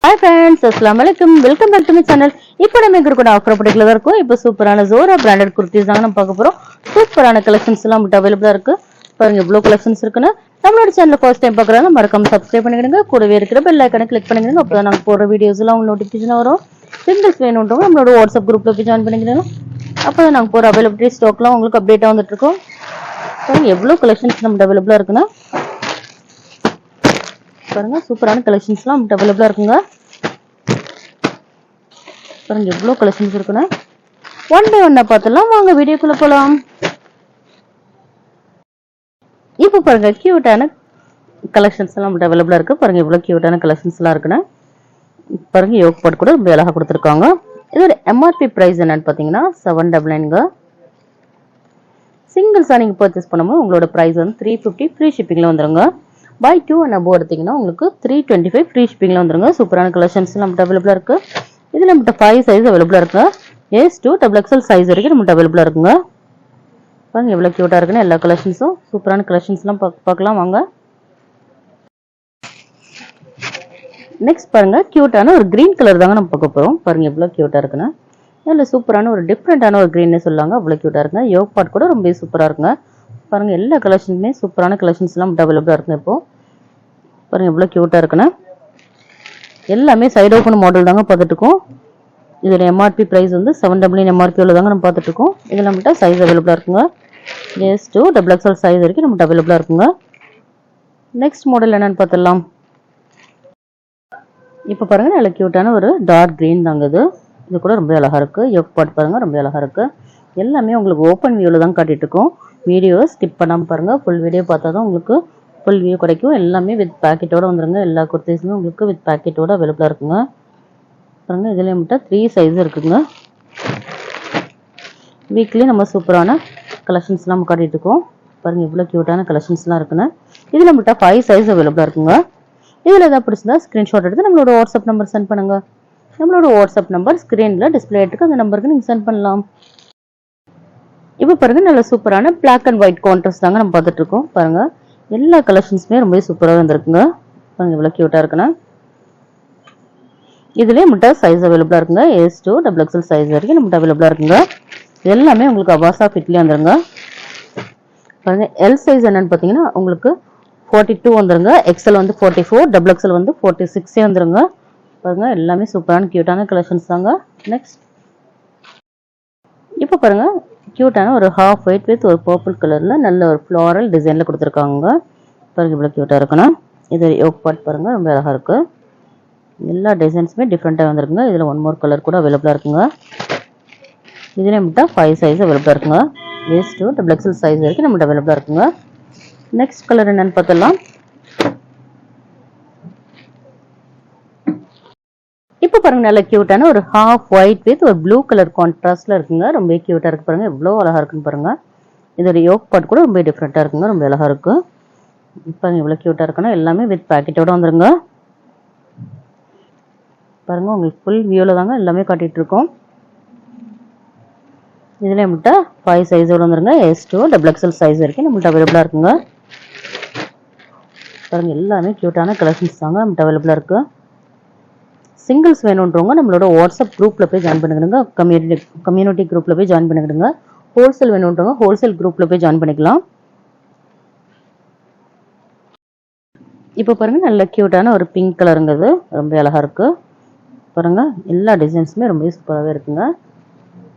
Hi friends, Assalamualaikum. Welcome back to my channel. இப்போ நம்ம எங்க கூட ஆஃபர் படிக்கல இருக்கோம். இப்போ சூப்பரான Zora branded kurtis தான் நம்ம பார்க்க போறோம். சூப்பரான கலெக்ஷன்ஸ் எல்லாம் அவைலபிளா இருக்கு. பாருங்க இவ்ளோ கலெக்ஷன்ஸ் இருக்குன்னு. நம்மளோட சேனலை ஃபர்ஸ்ட் டைம் பார்க்கறதால மறக்காம சப்ஸ்கிரைப் பண்ணிடுங்க. கூடவே இருக்கிற பெல் ஐகானை கிளிக் பண்ணிடுங்க. அப்பதான் நாங்க போற வீடியோஸ் எல்லாம் உங்களுக்கு நோட்டிஃபிகேஷன் வரும். சிங்கிள்ஸ் வேணும்ன்றவங்க நம்மளோட வாட்ஸ்அப் குரூப்ல போய் ஜாயின் பண்ணிடுங்க. அப்பதான் நாங்க போற அவைலபிலிட்டி ஸ்டாக்லாம் உங்களுக்கு அப்டேட்டா வந்துட்டு இருக்கும். பாருங்க எவ்ளோ கலெக்ஷன்ஸ் நம்ம அவைலபிளா இருக்குன்னா பாருங்க சூப்பரான கலெக்ஷன்ஸ்லாம் அவைலபிளா இருக்குங்க. பாருங்க எவ்வளவு கலெக்ஷன்ஸ் இருக்குன்னு ஒன் பை ஒன்னா பார்த்தலாம். வாங்க வீடியோக்குள்ள போலாம். இப்போ பாருங்க கியூட்டான கலெக்ஷன்ஸ் எல்லாம் அவைலபிளா இருக்கு. பாருங்க இவ்வளவு கியூட்டான கலெக்ஷன்ஸ் எல்லாம் இருக்குன்னு பாருங்க. யோக் பாட் கூட ரொம்ப அழகா கொடுத்துருக்காங்க. இதோட எம்ஆர்பி பிரைஸ் என்னன்னு பாத்தீங்கன்னா 799. சிங்கிள்ஸா நீங்க பர்ச்சேஸ் பண்ணும்போது உங்களோட பிரைஸ் வந்து 350 ஃப்ரீ ஷிப்பிங்ல வந்துருங்க. பை 2 அண்ட் அபோவ் எடுத்தீங்கன்னா உங்களுக்கு 325 ஃப்ரீ ஷிப்பிங்ல வந்துருங்க. சூப்பரான கலெக்ஷன்ஸ் எல்லாம் அவைலபிளா இருக்கு. இதுல நம்மகிட்ட 5 சைஸ் அவைலபிளா இருக்கு. S2 XXL சைஸ் வரைக்கும் நம்மகிட்ட அவைலபிளா இருக்குங்க. பாருங்க எவ்வளவு கியூட்டா இருக்குன்னு எல்லா கலெக்ஷன்ஸும் சூப்பரான கலெக்ஷன்ஸ் எல்லாம் பார்க்கலாம் வாங்க. நெக்ஸ்ட் பாருங்க கியூட்டான ஒரு கிரீன் கலர் தாங்க நம்ம பார்க்க போறோம். பாருங்க எவ்வளவு கியூட்டா இருக்குன்னு. இதுல சூப்பரான ஒரு டிஃபரெண்டான ஒரு கிரீன்னு சொல்லுவாங்க. அவ்வளவு கியூட்டா இருக்குங்க. யோக் பாட் கூட ரொம்ப சூப்பரா இருக்குங்க. பாருங்க எல்லா கலெக்ஷன்ஸுமே சூப்பரான கலெக்ஷன்ஸ் எல்லாம் அவைலபிளா இருக்குங்க. இப்போ பாருங்க எவ்வளவு கியூட்டா இருக்குன்னு. எல்லாமே சைடு ஓப்பன் மாடல் தாங்க பார்த்துட்டு இருக்கோம். இதோட எம்ஆர்பி பிரைஸ் வந்து 799 எம்ஆர்பி உள்ள தாங்க நம்ம பார்த்துட்டு இருக்கோம். இதுல நம்மகிட்ட சைஸ் அவைலபிளா இருக்குங்க. S2 XXL சைஸ் வரைக்கும் நம்மகிட்ட அவைலபிளா இருக்குங்க. நெக்ஸ்ட் மாடல் என்னன்னு பார்த்தலாம். இப்போ பாருங்க நல்ல கியூட்டான ஒரு டார்க் கிரீன் தாங்க இது. இது கூட ரொம்ப அழகா இருக்கு. யோக் பாட் பாருங்க ரொம்ப அழகா இருக்கு. எல்லாமே உங்களுக்கு ஓப்பன் வியூல தான் காட்டிட்டு இருக்கோம். வீடியோ ஸ்கிப் பண்ணாம பாருங்க. ஃபுல் வீடியோ பார்த்தா தான் உங்களுக்கு ஃபுல் வியூ கிடைக்கும். எல்லாமே வித் பேக்கெட்டோட வந்துருங்க. எல்லா குர்த்திஸுமே உங்களுக்கு வித் பேக்கெட்டோட அவைலபிளா இருக்குங்க. பாருங்க இதுல மட்டும் 3 சைஸ் இருக்குங்க. வீக்லி நம்ம சூப்பரான கலெக்ஷன்ஸ் எல்லாம் காட்டிட்டு இருக்கோம். பாருங்க இவ்வளவு கியூட்டான கலெக்ஷன்ஸ் எல்லாம் இருக்குன்னு. இதுல மட்டும் 5 சைஸ் அவைலபிளா இருக்குங்க. இதுல ஏதாவது பிடிச்சிருந்தா ஸ்கிரீன்ஷாட் எடுத்து நம்மளோட வாட்ஸ்அப் நம்பர் சென்ட் பண்ணுங்க. நம்மளோட வாட்ஸ்அப் நம்பர் ஸ்கிரீன்ல டிஸ்பிளே ஆயிட்டு அந்த நம்பருக்கு நீங்க சென்ட் பண்ணலாம். இப்போ பாருங்க நல்ல சூப்பரான பிளாக் அண்ட் ஒயிட் கான்ட்ராஸ்ட் தாங்க நம்ம பார்த்துட்டு இருக்கோம். பாருங்க எல்லா கலெக்ஷன்ஸுமே ரொம்ப சூப்பரா வந்திருக்குங்க. பாருங்க இவ்வளவு கியூட்டா இருக்குன்னு. இதுலயே முட்டை சைஸ் அவைலபிளா இருக்குங்க. S2 XXL சைஸ் வரைக்கும் நம்ம அவைலபிளா இருக்குங்க. எல்லாமே உங்களுக்கு அவாசா ஃபிட்லயே வந்துருங்க. பாருங்க L சைஸ் என்னன்னு பாத்தீங்கன்னா உங்களுக்கு 42 வந்துருங்க. XL வந்து 44, XXL வந்து 46 வந்துருங்க. பாருங்க எல்லாமே சூப்பரான கியூட்டான கலெக்ஷன்ஸ் தாங்க. நெக்ஸ்ட் இப்போ பாருங்க கியூட்டான ஒரு ஹாஃப் ஒயிட் வித் ஒரு பர்பிள் கலர்ல நல்ல ஒரு ஃப்ளாரல் டிசைன்ல கொடுத்துருக்காங்க. பாருங்க இவ்வளவு கியூட்டா இருக்குன்னா. இது யோக் பாட் பாருங்க ரொம்ப அழகா இருக்கு. எல்லா டிசைன்ஸுமே டிஃப்ரெண்டா வந்திருக்குங்க. இதுல ஒன் மோர் கலர் கூட அவைலபிளா இருக்குங்க. இதுல மட்டும் 5 சைஸ் அவைலபிளா இருக்குங்க. S2 XXL சைஸ் வரைக்கும் நம்ம அவைலபிளா இருக்குங்க. நெக்ஸ்ட் கலர் என்னன்னு பார்த்தலாம். இப்போ பாருங்க நல்ல கியூட்டான ஒரு ஹாஃப் ஒயிட் வித் ஒரு ப்ளூ கலர் கான்ட்ராஸ்ட்ல இருக்குங்க. ரொம்ப கியூட்டா இருக்கு பாருங்க. எவ்வளவு அழகா இருக்குன்னு பாருங்க. இதோட யோக் பாட் கூட ரொம்ப டிஃப்ரெண்டா இருக்குங்க. ரொம்ப அழகா இருக்கு. பாருங்க இவ்வளவு கியூட்டா இருக்குன்னா எல்லாமே வித் பேக்கெட்டோட வந்துருங்க. பாருங்க உங்களுக்கு ஃபுல் வியூல தாங்க எல்லாமே காட்டிட்டு இருக்கோம். இதுல நம்மகிட்ட 5 சைஸோட வந்துருங்க. S2 XXL சைஸ் வரைக்கும் நம்மகிட்ட அவைலபிளா இருக்குங்க. பாருங்க எல்லாமே கியூட்டான கலெக்ஷன்ஸ் தாங்க நம்மகிட்ட அவைலபிளா இருக்கு. சிங்கிள்ஸ் வேணும்ன்றவங்க நம்மளோட வாட்ஸ்அப் குரூப்ல போய் ஜாயின் பண்ணிக்கிடுங்க. கம்யூனிட்டி குரூப்ல போய் ஜாயின் பண்ணிக்கிடுங்க. ஹோல்சேல் வேணும்ன்றவங்க ஹோல்சேல் குரூப்ல போய் ஜாயின் பண்ணிக்கலாம். இப்போ பாருங்க நல்ல கியூட்டான ஒரு பிங்க் கலருங்கிறது ரொம்ப அழகா இருக்கு. பாருங்க எல்லா டிசைன்ஸுமே ரொம்ப சூப்பராகவே இருக்குங்க.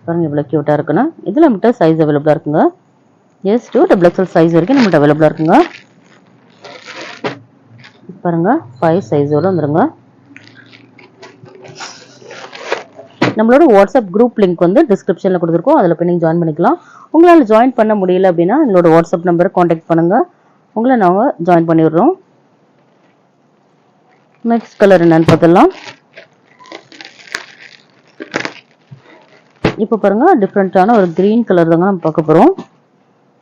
பாருங்க இவ்வளவு கியூட்டா இருக்குன்னா. இதுல மட்டும் சைஸ் அவைலபிளா இருக்குங்க. S2 XXL சைஸ் வரைக்கும் நம்மகிட்ட அவைலபிளா இருக்குங்க. பாருங்க 5 சைஸோட வந்துருங்க. நம்மளோட வாட்ஸ்அப் குரூப் லிங்க் வந்து டிஸ்கிரிப்ஷன்ல கொடுத்துருக்கோம். அதுல போய் நீங்க ஜாயின் பண்ணிக்கலாம். உங்களால ஜாயின் பண்ண முடியல அப்படின்னா எங்களோட வாட்ஸ்அப் நம்பரை கான்டாக்ட் பண்ணுங்க. உங்களை நாங்க ஜாயின் பண்ணி விடுறோம். நெக்ஸ்ட் கலர் என்னன்னு பார்த்தலாம். இப்போ பாருங்க டிஃப்ரெண்டான ஒரு கிரீன் கலர் தாங்க நம்ம பார்க்க போறோம்.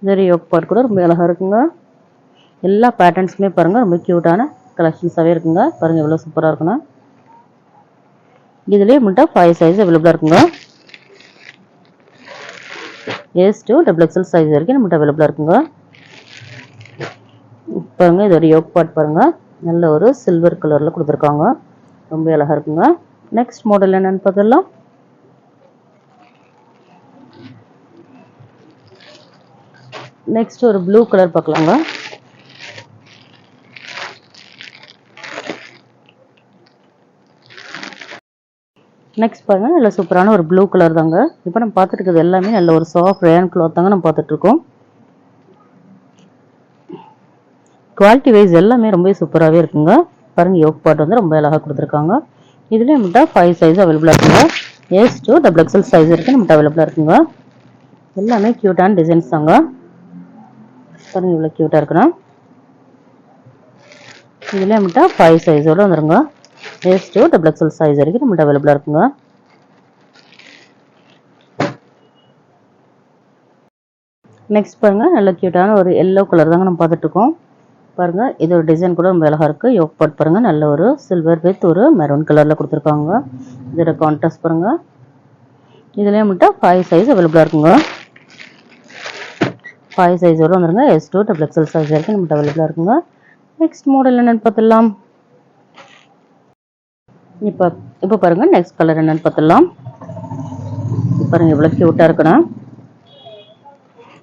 இதோட யோக் பாட் கூட ரொம்ப அழகா இருக்குங்க. எல்லா பேட்டர்ன்ஸுமே பாருங்க ரொம்ப கியூட்டான கலெக்ஷன்ஸாவே இருக்குங்க. பாருங்க எவ்வளவு சூப்பரா இருக்குன்னா. இதுலயே மட்டும் 5 சைஸ் அவைலபிளா இருக்குங்க. S2 XXL சைஸ் வரைக்கும் நம்மகிட்ட அவைலபிளா இருக்குங்க. பாருங்க இதோட யோக் பாட் பாருங்க நல்ல ஒரு சில்வர் கலர்ல கொடுத்துருக்காங்க. ரொம்ப அழகா இருக்குங்க. நெக்ஸ்ட் மாடல் என்னன்னு பார்த்தலாம். நெக்ஸ்ட் ஒரு ப்ளூ கலர் பார்க்கலாங்க. நெக்ஸ்ட் பாருங்க, நல்ல சூப்பரான ஒரு ப்ளூ கலர் தாங்க. இப்போ நம்ம பார்த்துட்டு இருக்கிறது எல்லாமே நல்ல ஒரு சாஃப்ட் ரேயான் கிளாத் தாங்க நம்ம பார்த்துட்டு இருக்கோம். குவாலிட்டி வைஸ் எல்லாமே ரொம்ப சூப்பராகவே இருக்குங்க. பாருங்க, யோக் பார்ட் வந்து ரொம்ப அழகாக கொடுத்துருக்காங்க. இதுலேயே நம்மகிட்ட 5 சைஸ் அவைலபிளாக இருக்குங்க. S to XXL சைஸ் வரைக்கும் நம்மகிட்ட அவைலபிளாக இருக்குங்க. எல்லாமே க்யூட்டான டிசைன்ஸ் தாங்க. பாருங்க, இவ்வளோ க்யூட்டாக இருக்குண்ணா. இதுலேயே நம்மகிட்ட 5 சைஸோடு வந்துருங்க. S to XXL சைஸ் வரைக்கும் நம்மகிட்ட அவைலபிளாக இருக்குங்க. நெக்ஸ்ட் பாருங்க, நல்ல க்யூட்டான ஒரு எல்லோ கலர் தாங்க நம்ம பார்த்துட்டு இருக்கோம். பாருங்க, இது ஒரு டிசைன் கூட ரொம்ப அழகா இருக்கு. யோக் பார்ட் பாருங்க, நல்ல ஒரு சில்வர் வித் ஒரு மெரூன் கலர்ல கொடுத்துருக்காங்க. இதோட கான்ட்ராஸ்ட் பாருங்க. இதுலயே மட்டும் 5 சைஸ் அவைலபிளா இருக்குங்க. 5 சைஸோட வந்துருங்க. S to XXL சைஸ் வரைக்கும் நம்மகிட்ட அவைலபிளா இருக்குங்க. நெக்ஸ்ட் மாடல் என்னன்னு பார்த்துடலாம். இப்போ பாருங்க, நெக்ஸ்ட் கலர் என்னன்னு பார்த்துடலாம். பாருங்க, இவ்வளவு கியூட்டா இருக்குன்னா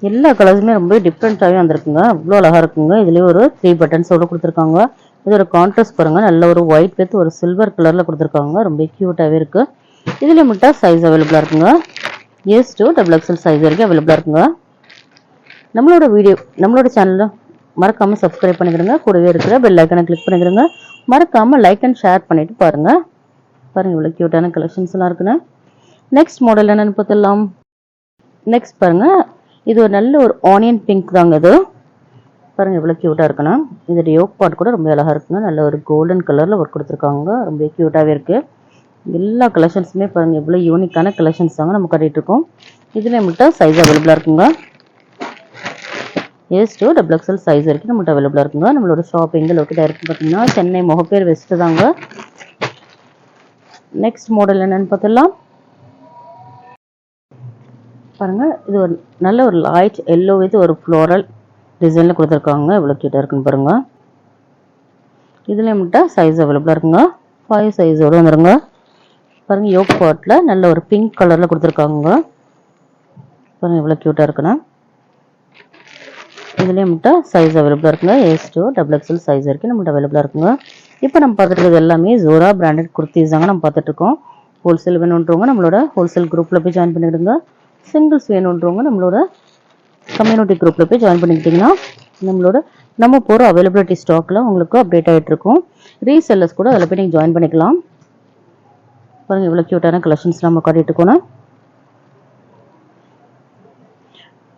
எல்லா கலர்ஸுமே ரொம்ப டிஃப்ரெண்ட்டாகவே வந்திருக்குங்க. அவ்வளோ அழகாக இருக்குங்க. இதுலேயே ஒரு 3 பட்டன்ஸோடு கொடுத்துருக்காங்க. இதோட கான்ட்ராஸ்ட் பாருங்கள், நல்ல ஒரு ஒயிட் வித் ஒரு சில்வர் கலரில் கொடுத்துருக்காங்க. ரொம்ப க்யூட்டாகவே இருக்குது. இதில் மட்டும் சைஸ் அவைலபிளாக இருக்குங்க. S to XXL சைஸ் வரைக்கும் அவைலபிளாக இருக்குங்க. நம்மளோட சேனலில் மறக்காமல் சப்ஸ்கிரைப் பண்ணிக்கிறங்க. கூடவே இருக்கிற பெல் ஐக்கனை கிளிக் பண்ணிக்கிறங்க. மறக்காமல் லைக் அண்ட் ஷேர் பண்ணிவிட்டு பாருங்கள். இவ்வளோ க்யூட்டான கலெக்ஷன்ஸ் எல்லாம் இருக்குன்னு. நெக்ஸ்ட் மாடல் என்னென்னு பார்த்துடலாம். நெக்ஸ்ட் பாருங்கள், இது ஒரு நல்ல ஒரு ஆனியன் பிங்க் தாங்க. இது பாருங்க, எவ்வளோ க்யூட்டாக இருக்குன்னா. இதோட யோக் பார்ட் கூட ரொம்ப அழகாக இருக்குங்க. நல்ல ஒரு கோல்டன் கலரில் ஒர்க் கொடுத்துருக்காங்க. ரொம்ப க்யூட்டாகவே இருக்குது. எல்லா கலெக்ஷன்ஸுமே பாருங்கள், எவ்வளோ யூனிக்கான கலெக்ஷன்ஸ் தாங்க நம்ம கட்டிகிட்டு இருக்கோம். இதில் மட்டும் சைஸ் அவைலபிளாக இருக்குங்க. S to XXL சைஸ் வரைக்கும் நம்மகிட்ட அவைலபிளாக இருக்குங்க. நம்மளோட ஷாப் எங்கே லொக்கேட் ஆகிருக்கு பார்த்தீங்கன்னா, சென்னை முகப்பேர் வெஸ்ட் தாங்க. நெக்ஸ்ட் மாடல் என்னன்னு பார்த்துடலாம். பாருங்க, இது ஒரு நல்ல ஒரு லைட் எல்லோ வித் ஒரு ஃப்ளோரல் டிசைனில் கொடுத்துருக்காங்க. இவ்வளோ க்யூட்டாக இருக்குன்னு பாருங்க. இதுல மட்டும் சைஸ் அவைலபிளாக இருக்குங்க. 5 சைஸோடு வந்துருங்க. பாருங்க, யோக் பார்ட்டில் நல்ல ஒரு பிங்க் கலரில் கொடுத்துருக்காங்க. பாருங்க, இவ்வளோ க்யூட்டாக இருக்குண்ணா. இதுலேயே மட்டும் சைஸ் அவைலபிளாக இருக்குங்க. S to XXL சைஸ் வரைக்கும் நம்மகிட்ட அவைலபிளாக இருக்குங்க. இப்போ நம்ம பார்த்துட்டு இருக்கிறது எல்லாமே ஜோரா பிராண்டட் குர்த்திஸ் தாங்க நம்ம பார்த்துட்டு இருக்கோம். ஹோல்சேல் வேணுன்றவங்க நம்மளோட ஹோல்சேல் குரூப்பில் போய் ஜாயின் பண்ணிடுங்க. சிங்கிள்ஸ் வேணுன்றவங்க நம்மளோட கம்யூனிட்டி குரூப்பில் போய் ஜாயின் பண்ணிக்கிட்டிங்கன்னா நம்ம போகிற அவைலபிலிட்டி ஸ்டாக்கில் உங்களுக்கு அப்டேட் ஆகிட்டு இருக்கும். ரீசெல்லர்ஸ் கூட அதில் போய் நீங்கள் ஜாயின் பண்ணிக்கலாம். பாருங்கள், இவ்வளோ க்யூட்டான கலெக்ஷன்ஸ் நம்ம காட்டிட்டு இருக்கோம்.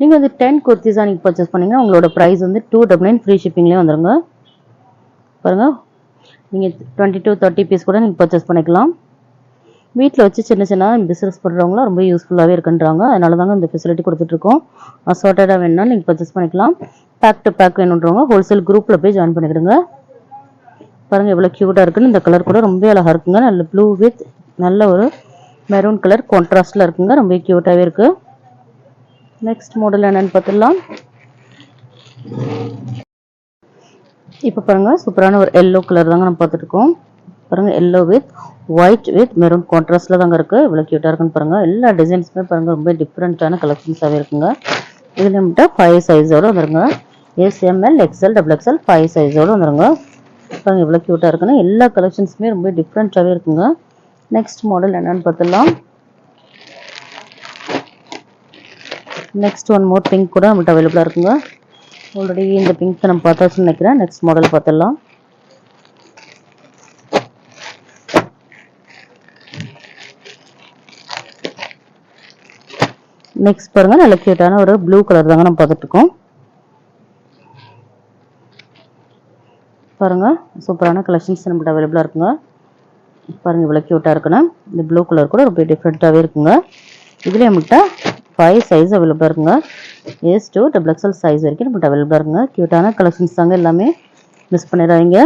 நீங்கள் வந்து 10 குர்த்திஸாக நீங்கள் பர்ச்சேஸ் பண்ணிங்கன்னா உங்களோட ப்ரைஸ் வந்து 299 ஃப்ரீ ஷிப்பிங்லேயே வந்துடுங்க. பாருங்கள், நீங்கள் 20 to 30 பீஸ் கூட நீங்கள் பர்ச்சேஸ் பண்ணிக்கலாம். வீட்டில் வச்சு சின்ன சின்ன பிஸ்னஸ் பண்ணுறவங்களாம் ரொம்ப யூஸ்ஃபுல்லாகவே இருக்குன்றாங்க. அதனால தாங்க இந்த ஃபெசிலிட்டி கொடுத்துட்ருக்கோம். அசார்ட்டடாக வேணும்னா நீங்கள் பர்ச்சேஸ் பண்ணிக்கலாம். பேக் டு பேக் வேணுன்றவங்க ஹோல்சேல் குரூப்பில் போய் ஜாயின் பண்ணிக்கிடுங்க. பாருங்கள், எவ்வளோ க்யூட்டாக இருக்குன்னு. இந்த கலர் கூட ரொம்ப அழகாக இருக்குங்க. நல்ல ப்ளூ வித் நல்ல ஒரு மெரூன் கலர் கான்ட்ராஸ்டில் இருக்குங்க. ரொம்ப க்யூட்டாகவே இருக்குது. நெக்ஸ்ட் மாடல் என்னென்னு பார்த்துடலாம். இப்போ பாருங்கள், சூப்பரான ஒரு எல்லோ கலர் தாங்க நம்ம பார்த்துட்ருக்கோம். பாருங்கள், yellow with white with maroon கான்ட்ராஸ்டில் தாங்க இருக்குது. இவ்வளோ க்யூட்டாக இருக்குன்னு பாருங்கள். எல்லா டிசைன்ஸுமே பாருங்கள், ரொம்ப டிஃப்ரெண்ட்டான கலெக்ஷன்ஸாகவே இருக்குங்க. இதில் மட்டும் 5 சைஸோடு வந்துருங்க. S, M, L, XL, XXL 5 சைஸோடு வந்துருங்க. பாருங்கள், இவ்வளோ க்யூட்டாக இருக்குன்னா எல்லா கலெக்ஷன்ஸுமே ரொம்ப டிஃப்ரெண்ட்டாகவே இருக்குங்க. நெக்ஸ்ட் மாடல் என்னென்னு பார்த்துடலாம். நெக்ஸ்ட் ஒன் மோர் பிங்க் கூட நம்மகிட்ட அவைலபிளாக இருக்குங்க. ஆல்ரெடி இந்த பிங்க் நம்ம பார்த்தாச்சுன்னு நினைக்கிறேன். நெக்ஸ்ட் மாடல் பார்த்துடலாம். நெக்ஸ்ட் பாருங்க, நல்ல கியூட்டான ஒரு ப்ளூ கலர் தாங்க நம்ம பார்த்துட்டு இருக்கோம். பாருங்க, சூப்பரான கலெக்ஷன்ஸ் நம்மகிட்ட அவைலபிளாக இருக்குங்க. பாருங்க, இவ்வளோ க்யூட்டாக இருக்குன்னா இந்த ப்ளூ கலர் கூட ரொம்ப டிஃப்ரெண்ட்டாகவே இருக்குங்க. இதுலேயே நம்மகிட்ட 5 சைஸ் அவைலபிளாக இருக்குங்க. S to XXL சைஸ் வரைக்கும் நம்மகிட்ட அவைலபிளாக இருக்குங்க. க்யூட்டான கலெக்ஷன்ஸ் தாங்க எல்லாமே. மிஸ் பண்ணிடாதீங்க.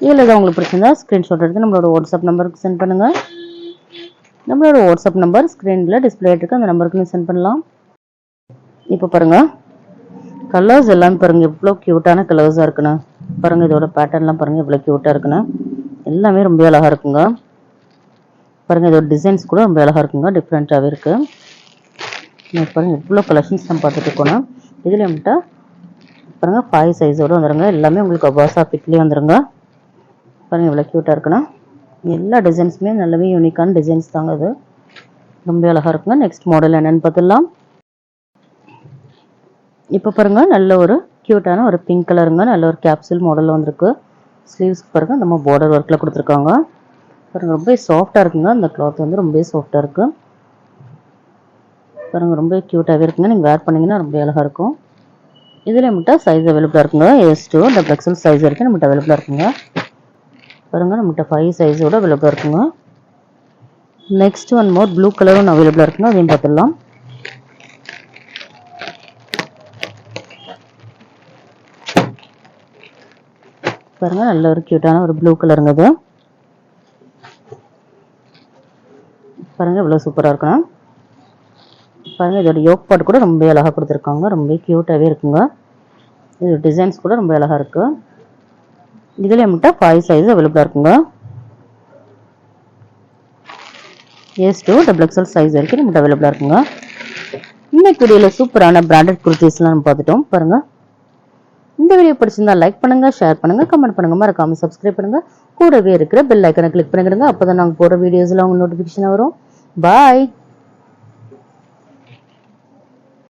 இதில் ஏதாவது உங்களுக்கு பிடிச்சிருந்தா ஸ்க்ரீன்ஷாட் எடுத்து நம்மளோட வாட்ஸ்அப் நம்பருக்கு சென்ட் பண்ணுங்கள். நம்மளோட வாட்ஸ்அப் நம்பர் ஸ்க்ரீனில் டிஸ்பிளே ஆகிட்டு அந்த நம்பருக்கு நீங்கள் சென்ட் பண்ணலாம். இப்போ பாருங்கள், கலர்ஸ் எல்லாம் பாருங்கள் எவ்வளோ க்யூட்டான கலர்ஸாக இருக்குண்ணா. பாருங்கள், இதோட பேட்டர்ன்லாம் பாருங்கள் எவ்வளோ க்யூட்டாக இருக்குண்ணா. எல்லாமே ரொம்ப அழகா இருக்குங்க. பாருங்க இதோட டிசைன்ஸ் கூட ரொம்ப அழகா இருக்குங்க, டிஃப்ரெண்ட்டாகவே இருக்கு. பாருங்க இவ்வளோ கலெக்ஷன்ஸ் நம்ம பார்த்துட்டு இருக்கோம். இதில் மட்டும் பாருங்க 5 சைஸோட வந்துருங்க. எல்லாமே உங்களுக்கு அபாசா ஃபிட்லேயே வந்துருங்க. பாருங்க இவ்வளோ க்யூட்டாக இருக்குன்னா எல்லா டிசைன்ஸுமே நல்லாவே யூனிக்கான டிசைன்ஸ் தாங்க. அது ரொம்ப அழகா இருக்குங்க. நெக்ஸ்ட் மாடல் என்னன்னு பார்த்துடலாம். இப்போ பாருங்க நல்ல ஒரு க்யூட்டான ஒரு பிங்க் கலருங்க, நல்ல ஒரு கேப்சூல் மாடலில் வந்திருக்கு. ஸ்லீவ்ஸ் பாருங்க நம்ம பார்டர் ஒர்க்கில் கொடுத்துருக்காங்க. பாருங்க ரொம்ப சாஃப்டாக இருக்குங்க. அந்த கிளாத் வந்து ரொம்ப சாஃப்டாக இருக்கு. பாருங்க ரொம்ப க்யூட்டாகவே இருக்குங்க. நீங்கள் வேர் பண்ணிங்கன்னா ரொம்ப அழகாக இருக்கும். இதில் நம்மகிட்ட சைஸ் அவைலபிளாக இருக்குங்க. S2 XL சைஸ் வரைக்கும் நம்மகிட்ட அவைலபிளாக இருக்குங்க. பாருங்க நம்மகிட்ட 5 சைஸோட அவைலபிளாக இருக்குங்க. நெக்ஸ்ட் ஒன் மோர் ப்ளூ கலரும் அவைலபிளாக இருக்குங்க. அதையும் பார்த்துடலாம். பாருங்க நல்ல ஒரு க்யூட்டான ஒரு ப்ளூ கலருங்க. அது பாருங்க இவ்வளோ சூப்பராக இருக்குண்ணா. பாருங்க இதோட யோக் பாட் கூட ரொம்ப அழகாக கொடுத்துருக்காங்க. ரொம்ப க்யூட்டாகவே இருக்குங்க. இது டிசைன்ஸ் கூட ரொம்ப அழகாக இருக்கு. இதில் நம்மகிட்ட 5 சைஸ் அவைலபிளாக இருக்குங்க. S2 XL சைஸ் வரைக்கும் நம்மகிட்ட அவைலபிளாக இருக்குங்க. இன்னைக்கு வீடியோவில் சூப்பரான பிராண்டட் குர்த்திஸ்லாம் நம்ம பார்த்துட்டோம். பாருங்க இந்த வீடியோ பிடிச்சிருந்தா லைக் பண்ணுங்க, ஷேர் பண்ணுங்க, கமெண்ட் பண்ணுங்க, மறக்காம சப்ஸ்கிரைப் பண்ணுங்க. கூடவே இருக்கிற பெல் ஐக்கனை கிளிக் பண்ணிடுங்க. அப்பதான் நாங்கள் போடுற வீடியோஸ்ல உங்களுக்கு நோட்டிஃபிகேஷன் வரும். பாய்.